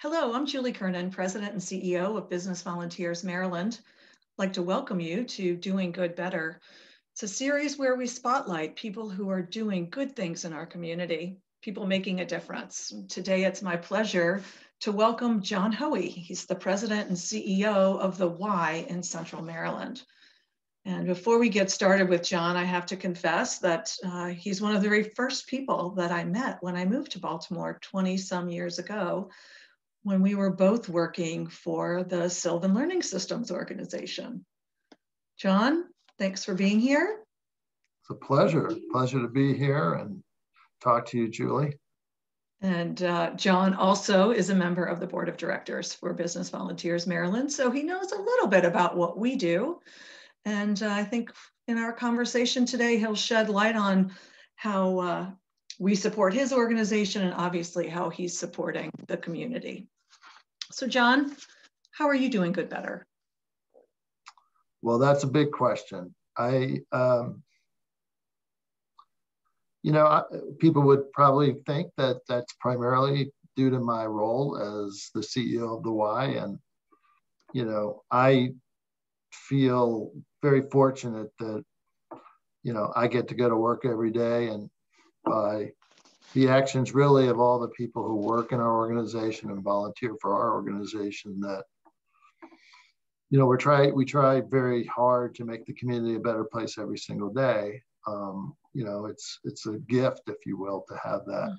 Hello, I'm Julie Kernan, President and CEO of Business Volunteers Maryland. I'd like to welcome you to Doing Good Better. It's a series where we spotlight people who are doing good things in our community, people making a difference. Today, it's my pleasure to welcome John Hoey. He's the President and CEO of the Y in Central Maryland. And before we get started with John, I have to confess that he's one of the very first people that I met when I moved to Baltimore 20 some years ago, when we were both working for the Sylvan Learning Systems organization. John, thanks for being here. It's a pleasure to be here and talk to you, Julie. And John also is a member of the board of directors for Business Volunteers Maryland, so he knows a little bit about what we do. And I think in our conversation today, he'll shed light on how we support his organization and obviously how he's supporting the community. So John, how are you doing good better? Well, that's a big question. People would probably think that that's primarily due to my role as the CEO of the Y. And, I feel very fortunate that, I get to go to work every day, and by the actions really of all the people who work in our organization and volunteer for our organization, that we try very hard to make the community a better place every single day. It's a gift, if you will, to have that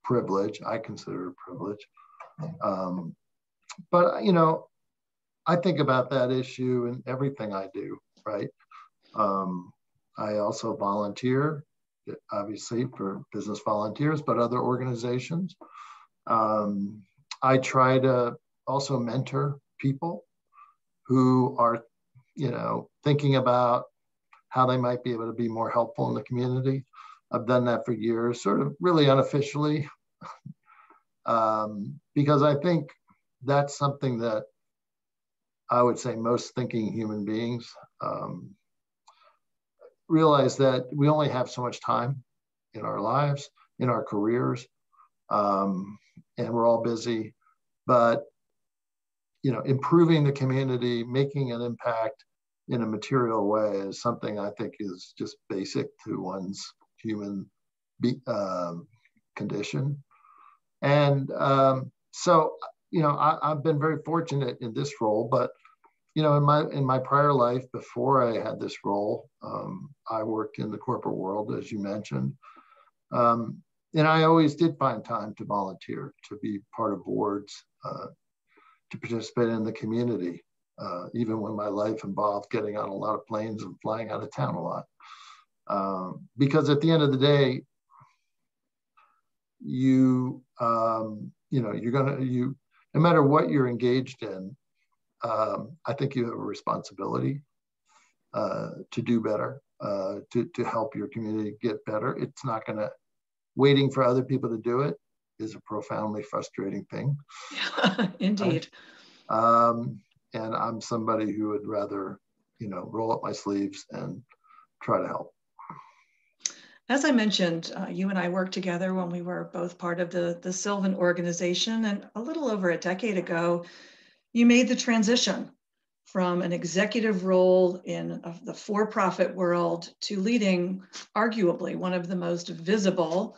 privilege. I consider it a privilege. But I think about that issue in everything I do, right? I also volunteer, obviously, for Business Volunteers, but other organizations. I try to also mentor people who are, thinking about how they might be able to be more helpful in the community. I've done that for years, sort of really unofficially, because I think that's something that I would say most thinking human beings realize, that we only have so much time in our lives, in our careers, and we're all busy. But improving the community, making an impact in a material way is something I think is just basic to one's human condition. And so, I've been very fortunate in this role, but in my prior life, before I had this role, I worked in the corporate world, as you mentioned. And I always did find time to volunteer, to be part of boards, to participate in the community, even when my life involved getting on a lot of planes and flying out of town a lot. Because at the end of the day, no matter what you're engaged in, I think you have a responsibility to do better, to help your community get better. It's not waiting for other people to do it is a profoundly frustrating thing. Yeah, indeed. Right? And I'm somebody who would rather, roll up my sleeves and try to help. As I mentioned, you and I worked together when we were both part of the Sylvan organization, and a little over a decade ago, you made the transition from an executive role in the for-profit world to leading arguably one of the most visible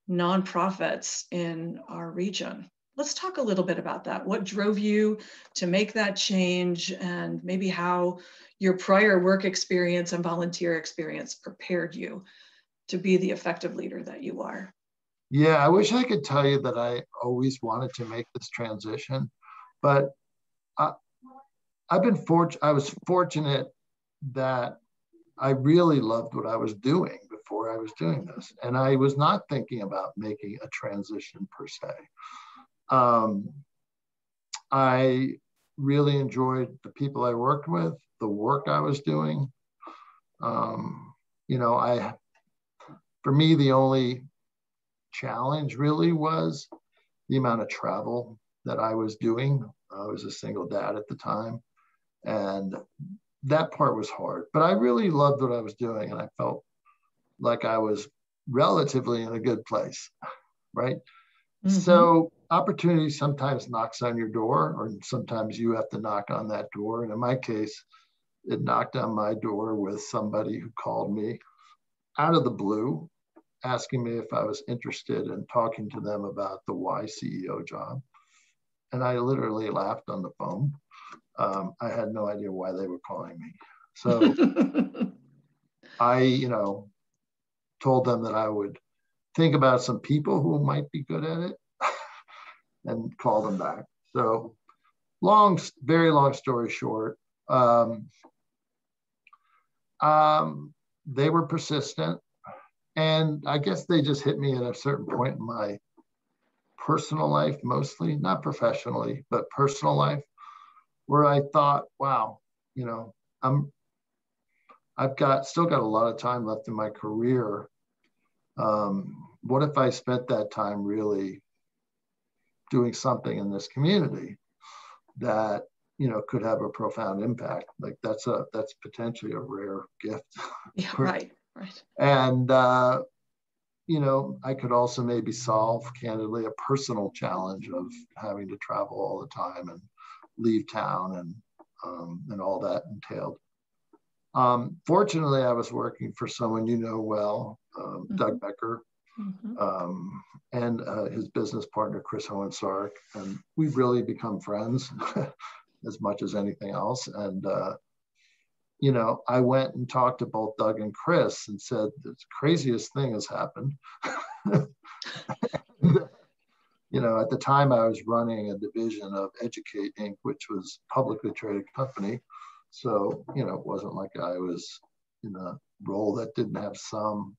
nonprofits in our region. Let's talk a little bit about that. What drove you to make that change, and maybe how your prior work experience and volunteer experience prepared you to be the effective leader that you are? Yeah, I wish I could tell you that I always wanted to make this transition, but I was fortunate that I really loved what I was doing before I was doing this. And I was not thinking about making a transition per se. I really enjoyed the people I worked with, the work I was doing. For me, the only challenge really was the amount of travel that I was doing. I was a single dad at the time, and that part was hard. But I really loved what I was doing, and I felt like I was relatively in a good place, right? Mm-hmm. So opportunity sometimes knocks on your door, or sometimes you have to knock on that door. And in my case, it knocked on my door with somebody who called me out of the blue, asking me if I was interested in talking to them about the Y CEO job. And I literally laughed on the phone. I had no idea why they were calling me. So I, told them that I would think about some people who might be good at it and call them back. So very long story short, they were persistent. And I guess they just hit me at a certain point in my personal life, mostly, not professionally, but personal life, where I thought, wow, you know, I'm still got a lot of time left in my career. What if I spent that time really doing something in this community that could have a profound impact? Like that's potentially a rare gift. Yeah, right. And I could also maybe solve candidly a personal challenge of having to travel all the time and leave town and all that entailed. Fortunately, I was working for someone well, Doug Becker, and his business partner, Chris Hohensark. And we've really become friends as much as anything else. And, I went and talked to both Doug and Chris and said, the craziest thing has happened. At the time I was running a division of Educate Inc., which was a publicly traded company. So, it wasn't like I was in a role that didn't have some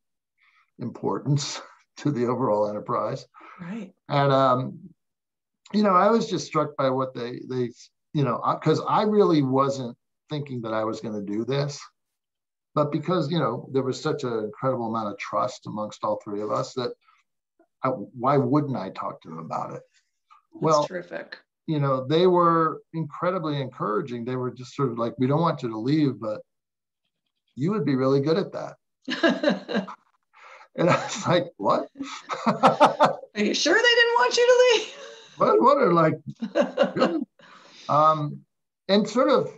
importance to the overall enterprise. Right. And, I was just struck by what they because I really wasn't thinking that I was going to do this. But because, there was such an incredible amount of trust amongst all three of us that why wouldn't I talk to them about it? That's terrific. They were incredibly encouraging. They were just sort of like, we don't want you to leave, but you would be really good at that. And I was like, what? Are you sure they didn't want you to leave? What are like, really? And sort of,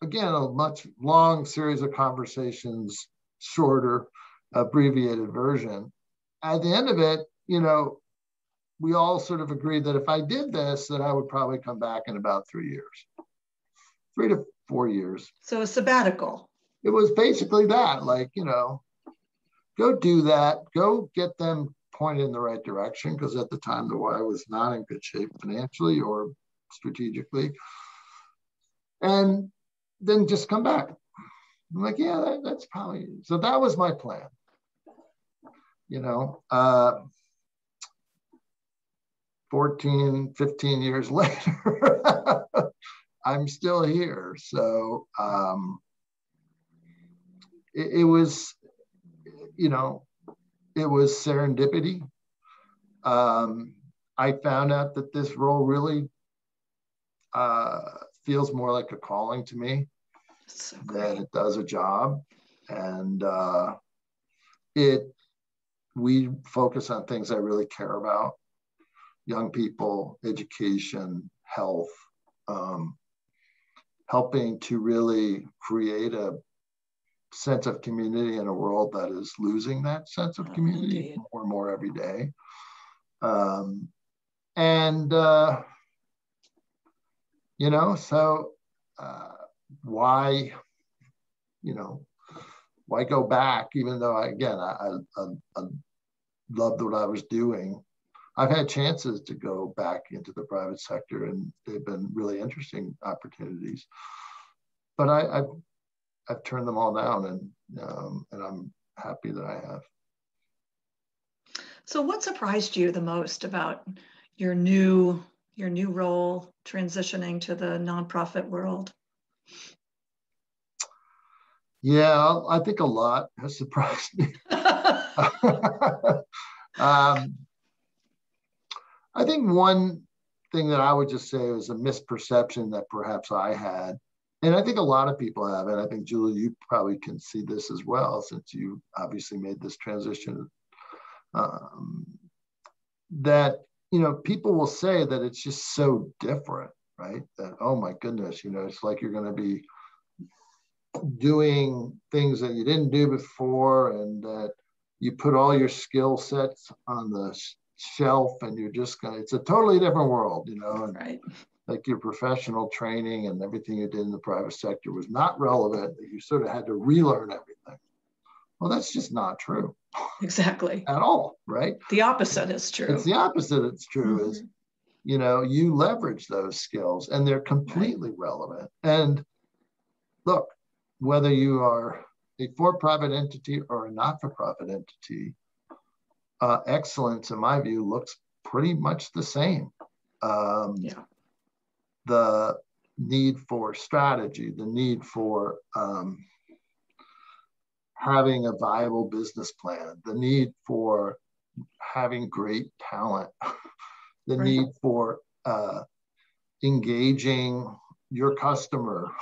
again, a much long series of conversations, shorter, abbreviated version. At the end of it, we all sort of agreed that if I did this, that I would probably come back in about 3 years, 3 to 4 years. So a sabbatical. It was basically that, like, go do that, go get them pointed in the right direction, because at the time the Y was not in good shape financially or strategically. And then just come back. I'm like, yeah, that's probably, so that was my plan. 14, 15 years later, I'm still here. So it was, it was serendipity. I found out that this role really feels more like a calling to me than it does a job. And we focus on things I really care about: young people, education, health, helping to really create a sense of community in a world that is losing that sense of community more and more every day. So why go back, even though I loved what I was doing. I've had chances to go back into the private sector, and they've been really interesting opportunities. But I've turned them all down, and I'm happy that I have. So what surprised you the most about your new role transitioning to the nonprofit world? Yeah, I think a lot has surprised me. I think one thing that I would just say was a misperception that perhaps I had, and I think a lot of people have, and I think, Julie, you probably can see this as well, since you obviously made this transition, that people will say that it's just so different, right? That, oh my goodness, it's like you're going to be doing things that you didn't do before, and that you put all your skill sets on the shelf, and you're just going to, it's a totally different world, and Right. like your professional training and everything you did in the private sector was not relevant, that you sort of had to relearn everything. Well, that's just not true. Exactly. At all, right? The opposite is true. It's the opposite. It's true is, you leverage those skills and they're completely relevant. And look, whether you are a for-profit entity or a not-for-profit entity, excellence, in my view, looks pretty much the same. The need for strategy, the need for having a viable business plan, the need for having great talent, the need for engaging your customer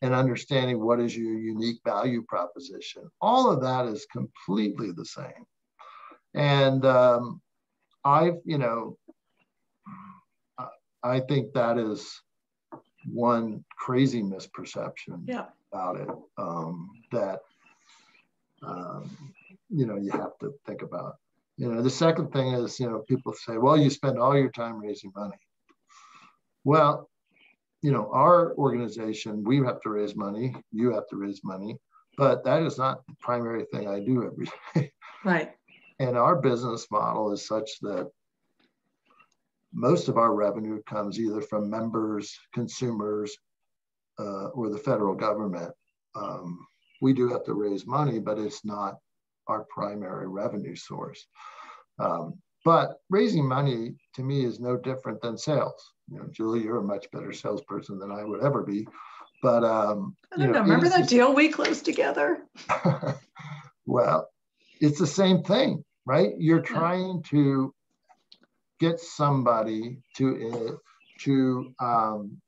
and understanding what is your unique value proposition. All of that is completely the same. And I think that is one crazy misperception about it that you have to think about. The second thing is, people say, well, you spend all your time raising money. Well, our organization, we have to raise money, you have to raise money, but that is not the primary thing I do every day. Right. And our business model is such that most of our revenue comes either from members, consumers, or the federal government. We do have to raise money, but it's not our primary revenue source. But raising money to me is no different than sales. Julie, you're a much better salesperson than I would ever be. But I don't know. Remember that deal we closed together? Well, it's the same thing, right? You're trying to get somebody to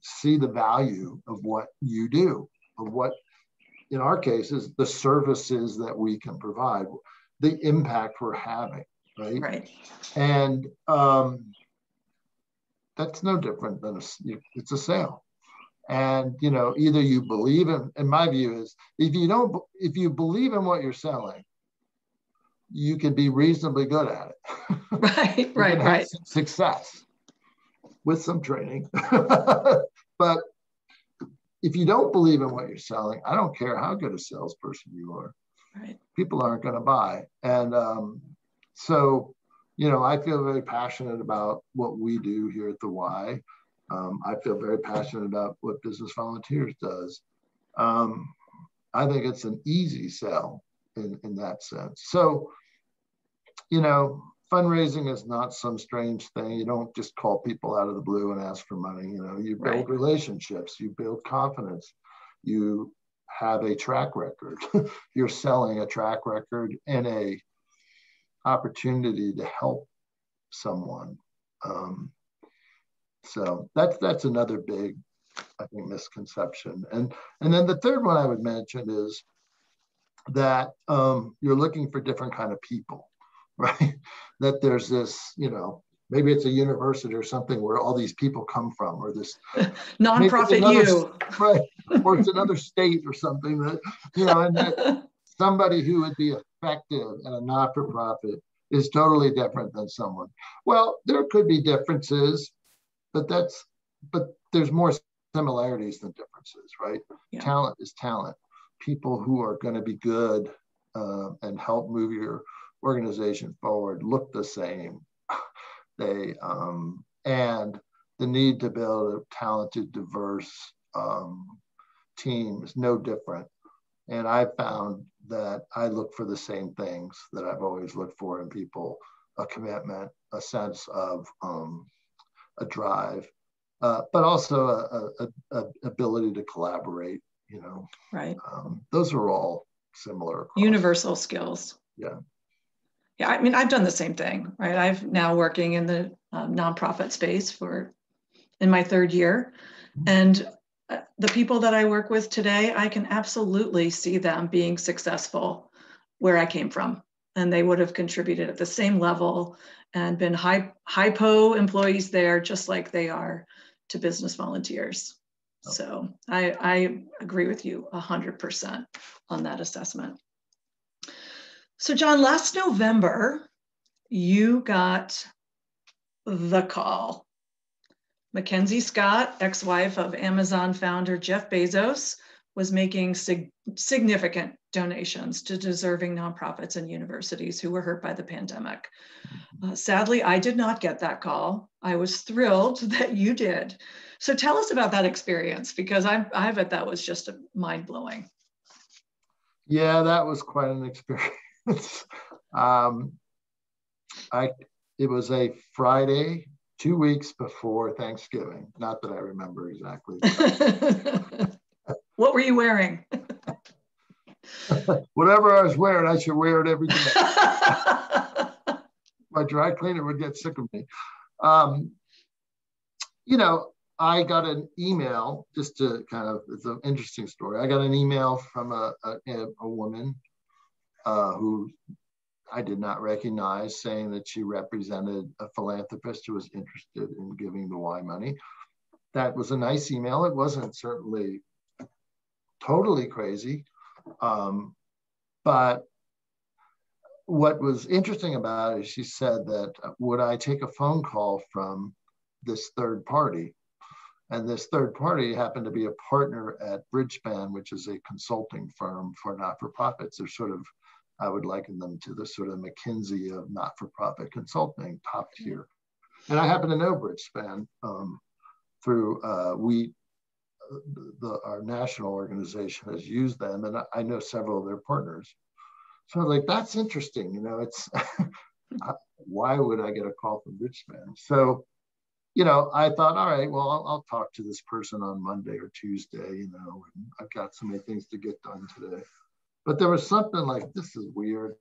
see the value of what you do, of what, in our cases, the services that we can provide, the impact we're having, right? Right. And that's no different than it's a sale. And either you believe in my view is, if you believe in what you're selling, you can be reasonably good at it. Right. Success with some training. But if you don't believe in what you're selling, I don't care how good a salesperson you are. Right. People aren't going to buy. And so, I feel very passionate about what we do here at the Y. I feel very passionate about what Business Volunteers does. I think it's an easy sell in that sense. So, fundraising is not some strange thing. You don't just call people out of the blue and ask for money. You build relationships, you build confidence, you have a track record. You're selling a track record and a opportunity to help someone. So that's another big, I think, misconception. And then the third one I would mention is that you're looking for different kind of people, right? That there's this, maybe it's a university or something where all these people come from, or this nonprofit right? Or it's another state or something that, and that somebody who would be effective at a not-for-profit is totally different than someone. Well, there could be differences, but there's more similarities than differences, right? Yeah. Talent is talent. People who are going to be good and help move your organization forward look the same. They and the need to build a talented, diverse team is no different. And I found that I look for the same things that I've always looked for in people: a commitment, a sense of a drive, but also a ability to collaborate. Right. Those are all similar. Universal skills. Yeah. Yeah, I mean, I've done the same thing, right? I've now working in the nonprofit space in my third year. And the people that I work with today, I can absolutely see them being successful where I came from. and they would have contributed at the same level and been hypo employees there, just like they are to business volunteers. So I agree with you 100% on that assessment. So John, last November, you got the call. Mackenzie Scott, ex-wife of Amazon founder Jeff Bezos, was making significant donations to deserving nonprofits and universities who were hurt by the pandemic. Sadly, I did not get that call. I was thrilled that you did. So tell us about that experience, because I bet that was just mind-blowing. Yeah, that was quite an experience. It was a Friday, 2 weeks before Thanksgiving. Not that I remember exactly. What were you wearing? Whatever I was wearing, I should wear it every day. My dry cleaner would get sick of me. I got an email, just to kind of, it's an interesting story. I got an email from a woman who I did not recognize, saying that she represented a philanthropist who was interested in giving the Y money. That was a nice email. It wasn't certainly totally crazy. But what was interesting about it is she said that, would I take a phone call from this third party? And this third party happened to be a partner at Bridgespan, which is a consulting firm for not-for-profits. They're sort of, I would liken them to the sort of Mackenzie of not-for-profit consulting, top tier. And I happen to know Bridgespan through our national organization has used them, and I know several of their partners. So I'm like, that's interesting. It's why would I get a call from Bridgespan? So, I thought, all right, well, I'll talk to this person on Monday or Tuesday, and I've got so many things to get done today. But there was something like, this is weird.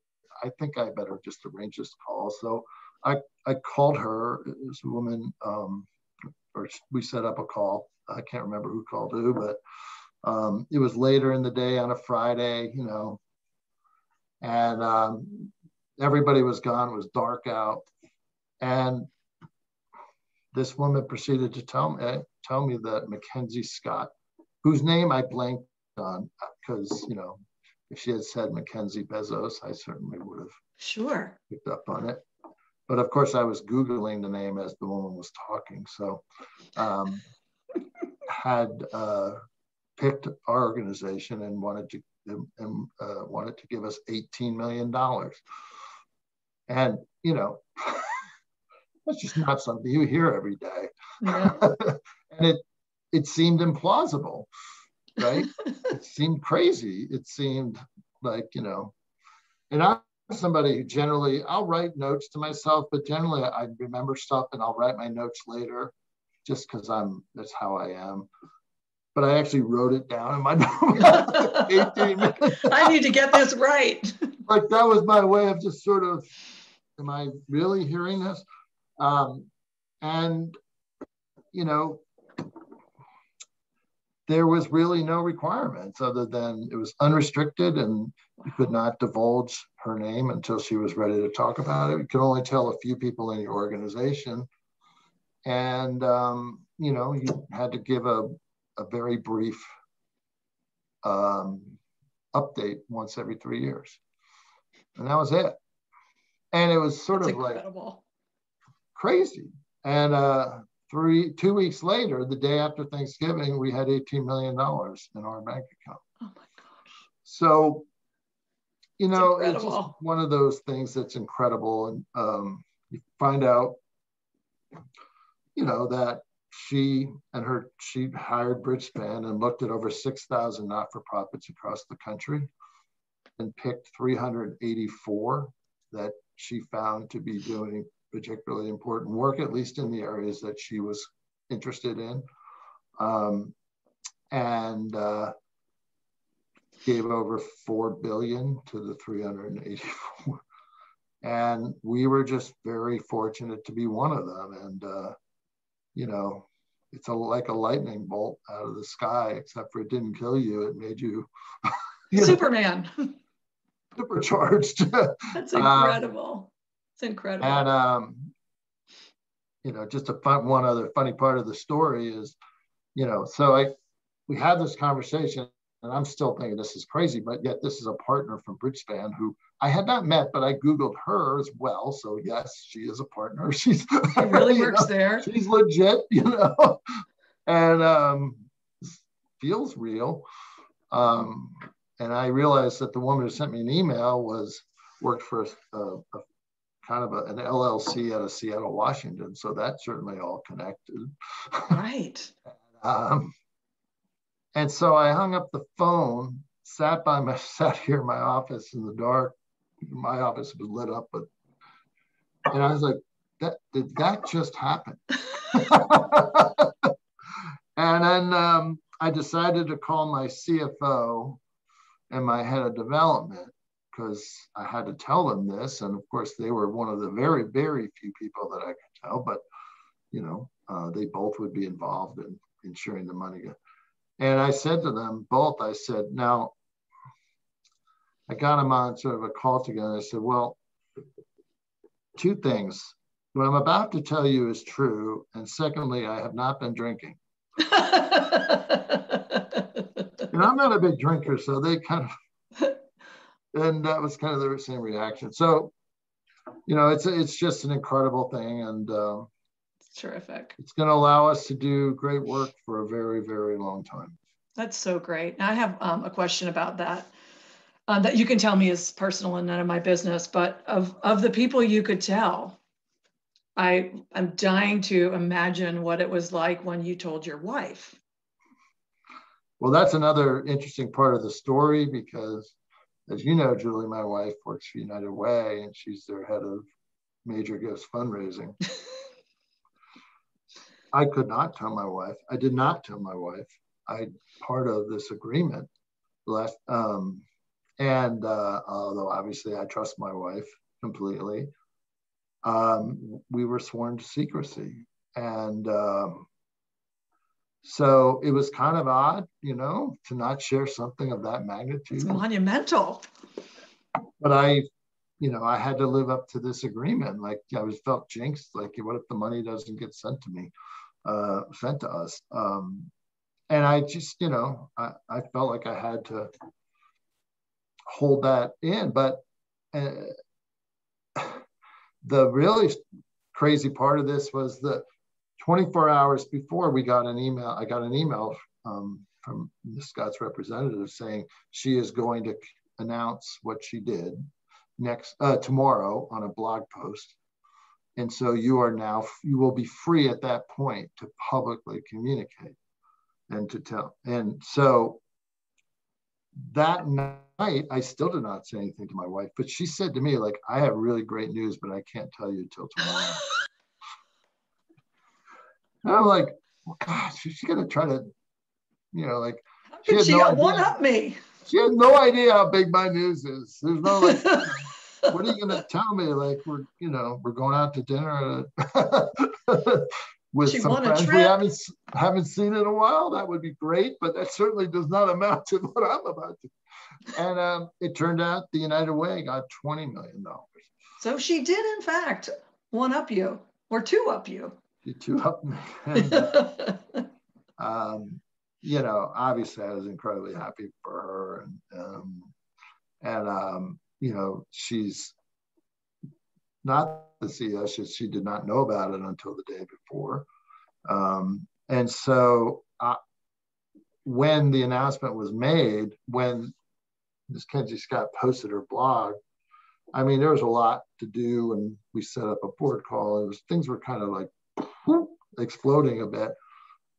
I think I better just arrange this call. So I called her, this woman, or we set up a call. I can't remember who called who, but it was later in the day on a Friday, and everybody was gone. It was dark out. And this woman proceeded to tell me that Mackenzie Scott, whose name I blanked on, because, if she had said Mackenzie Bezos, I certainly would have picked up on it. But of course, I was Googling the name as the woman was talking. So had picked our organization and wanted to give us $18 million. And, that's just not something you hear every day. Yeah. And it seemed implausible, right? It seemed crazy. It seemed like, and I'm somebody who generally, I'll write notes to myself, but generally I remember stuff and I'll write my notes later just because that's how I am. But I actually wrote it down in my notes. 18 minutes. I need to get this right. Like that was my way of just sort of, am I really hearing this? And, there was really no requirements other than it was unrestricted, and you could not divulge her name until she was ready to talk about it. You could only tell a few people in your organization. And, you had to give a very brief update once every 3 years. And that was it. And it was sort of incredible. Like crazy. And 2 weeks later, the day after Thanksgiving, we had $18 million in our bank account. Oh my gosh. So, it's just one of those things that's incredible. And you find out, that she hired Bridgespan and looked at over 6,000 not-for-profits across the country and picked 384 that she found to be doing particularly important work, at least in the areas that she was interested in, and gave over $4 billion to the 384. And we were just very fortunate to be one of them. And, it's like a lightning bolt out of the sky, except for it didn't kill you. It made you, Superman. supercharged. That's incredible. It's incredible. And just one other funny part of the story is, so we had this conversation, and I'm still thinking this is crazy, but yet this is a partner from Bridgespan who I had not met, but I Googled her as well. So yes, she is a partner. She really works there. She's legit, and feels real. And I realized that the woman who sent me an email worked for a kind of an LLC out of Seattle, Washington. So that's certainly all connected. Right. And so I hung up the phone, sat here in my office in the dark. My office was lit up, and I was like, did that just happen? And then I decided to call my CFO and my head of development, because I had to tell them this. And of course, they were one of the very, very few people that I could tell, but they both would be involved in ensuring the money. And I said to them both, I said, now, I got them on sort of a call together. I said, well, two things. What I'm about to tell you is true. And secondly, I have not been drinking. And I'm not a big drinker, so they kind of, and that was kind of the same reaction. So, it's just an incredible thing. And it's terrific. It's going to allow us to do great work for a very, very long time. That's so great. Now I have a question about that. That you can tell me is personal and none of my business, but of the people you could tell, I'm dying to imagine what it was like when you told your wife. Well, that's another interesting part of the story, because as you know, Julie, my wife works for United Way, and she's their head of major gifts fundraising. I could not tell my wife. I did not tell my wife. Part of this agreement and although obviously I trust my wife completely, we were sworn to secrecy. And so it was kind of odd, to not share something of that magnitude. It's monumental. But I had to live up to this agreement. Like I felt jinxed. Like, what if the money doesn't get sent to us? And I just, I felt like I had to hold that in. But the really crazy part of this was that 24 hours before I got an email from Ms. Scott's representative saying she is going to announce what she did tomorrow on a blog post. And so you will be free at that point to publicly communicate and to tell. And so that night, I still did not say anything to my wife, but she said to me, like, I have really great news, but I can't tell you till tomorrow. And I'm like, well, gosh, she's going to try to, like, she one up me. She had no idea how big my news is. There's no like, what are you going to tell me? Like, we're going out to dinner with some friends we haven't seen in a while. That would be great, but that certainly does not amount to what I'm about to. And it turned out the United Way got $20 million. So she did, in fact, one up you or two up you. She two up me. And, obviously I was incredibly happy for her. And she's not the CEO. She did not know about it until the day before. And so when the announcement was made, when Mackenzie Scott posted her blog, I mean, there was a lot to do, and we set up a board call. Things were kind of like exploding a bit.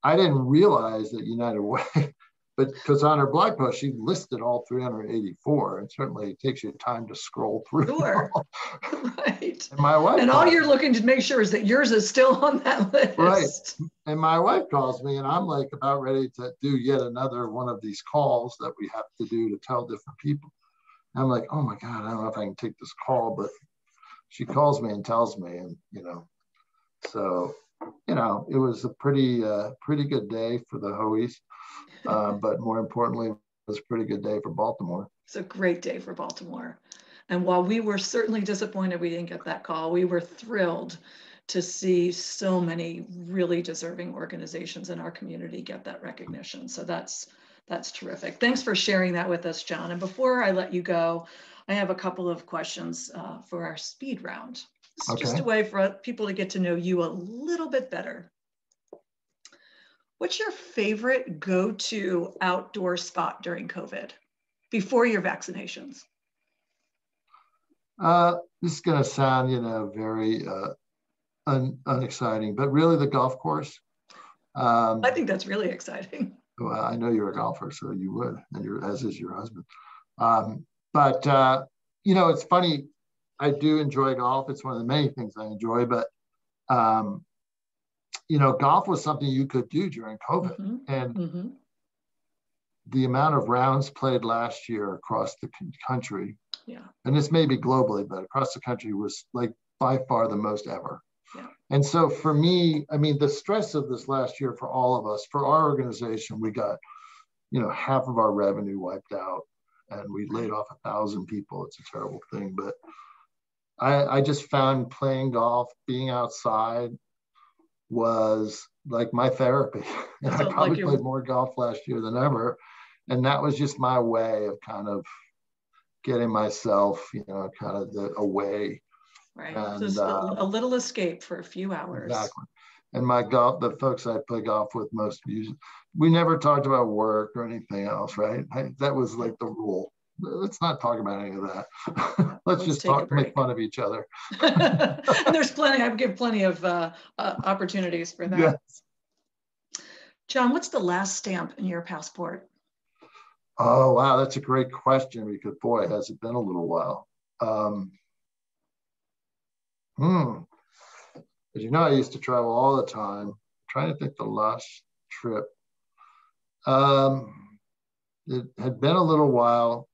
I didn't realize that United Way, but because on her blog post, she listed all 384, and certainly it takes you time to scroll through. Sure. Right. And my wife, and all you're looking to make sure is that yours is still on that list. Right. And my wife calls me, and I'm like about ready to do yet another one of these calls that we have to do to tell different people. And I'm like, oh my God, I don't know if I can take this call, but she calls me and tells me, and so. It was a pretty good day for the Hoeys, but more importantly, was a pretty good day for Baltimore. It's a great day for Baltimore. And while we were certainly disappointed we didn't get that call, we were thrilled to see so many really deserving organizations in our community get that recognition. So that's terrific. Thanks for sharing that with us, John. And before I let you go, I have a couple of questions for our speed round. It's Okay. just a way for people to get to know you a little bit better. What's your favorite go-to outdoor spot during COVID before your vaccinations? This is going to sound, very unexciting, but really the golf course. I think that's really exciting. Well, I know you're a golfer, so you would, and as is your husband. It's funny. I do enjoy golf. It's one of the many things I enjoy, but golf was something you could do during COVID, and the amount of rounds played last year across the country, and this may be globally, but across the country was like by far the most ever. Yeah. And so for me, I mean, the stress of this last year for all of us, for our organization, we got, half of our revenue wiped out, and we laid off 1,000 people. It's a terrible thing, but I just found playing golf, being outside was like my therapy. And I probably played more golf last year than ever. And that was just my way of kind of getting myself, kind of away. Right. And, just a little escape for a few hours. Exactly. And the folks I play golf with, most of you, we never talked about work or anything else, right? That was like the rule. Let's not talk about any of that. Let's just make fun of each other. And there's I've given plenty of opportunities for that. Yes. John, what's the last stamp in your passport? Oh, wow. That's a great question, because boy, has it been a little while. As you know, I used to travel all the time. I'm trying to think the last trip. It had been a little while.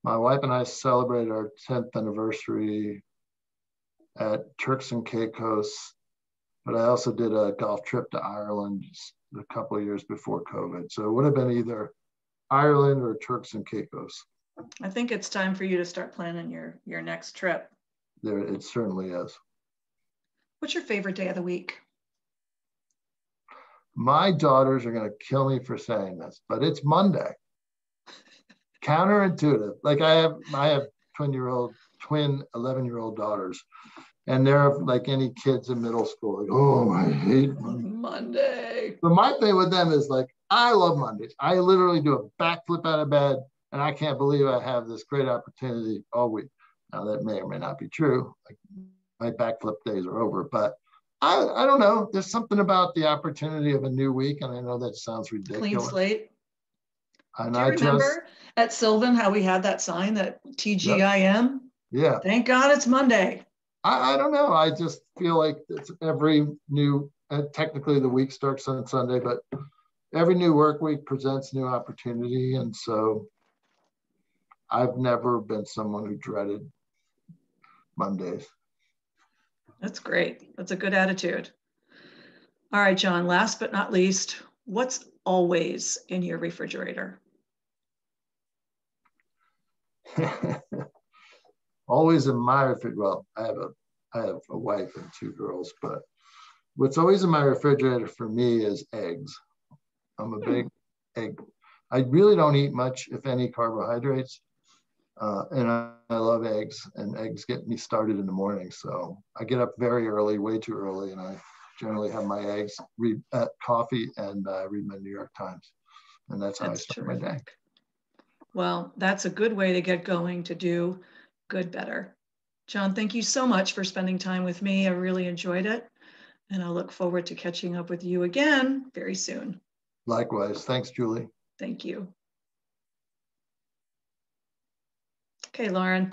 My wife and I celebrated our 10th anniversary at Turks and Caicos, but I also did a golf trip to Ireland just a couple of years before COVID. So it would have been either Ireland or Turks and Caicos. I think it's time for you to start planning your next trip. It certainly is. What's your favorite day of the week? My daughters are going to kill me for saying this, but it's Monday. Counterintuitive. Like I have twin 11-year-old daughters, and they're like any kids in middle school. Like, oh, I hate Monday. But my thing with them is like, I love Mondays. I literally do a backflip out of bed, and I can't believe I have this great opportunity all week. Now that may or may not be true. Like, my backflip days are over, but I don't know. There's something about the opportunity of a new week, and I know that sounds ridiculous. Clean slate. And do you remember at Sylvan how we had that sign, that TGIM? Yeah. Thank God it's Monday. I don't know. I just feel like it's every new, technically the week starts on Sunday, but every new work week presents new opportunity. And so I've never been someone who dreaded Mondays. That's great. That's a good attitude. All right, John, last but not least, what's always in your refrigerator? Always in my refrigerator. Well, I have a wife and 2 girls, but what's always in my refrigerator for me is eggs. I'm a big egg. I really don't eat much, if any, carbohydrates. And I love eggs, and eggs get me started in the morning. So I get up very early, way too early, and I generally have my eggs, read coffee, and read my New York Times. And that's how I start my day. Well, that's a good way to get going, to do good better. John, thank you so much for spending time with me. I really enjoyed it. And I look forward to catching up with you again very soon. Likewise. Thanks, Julie. Thank you. Okay, Lauren.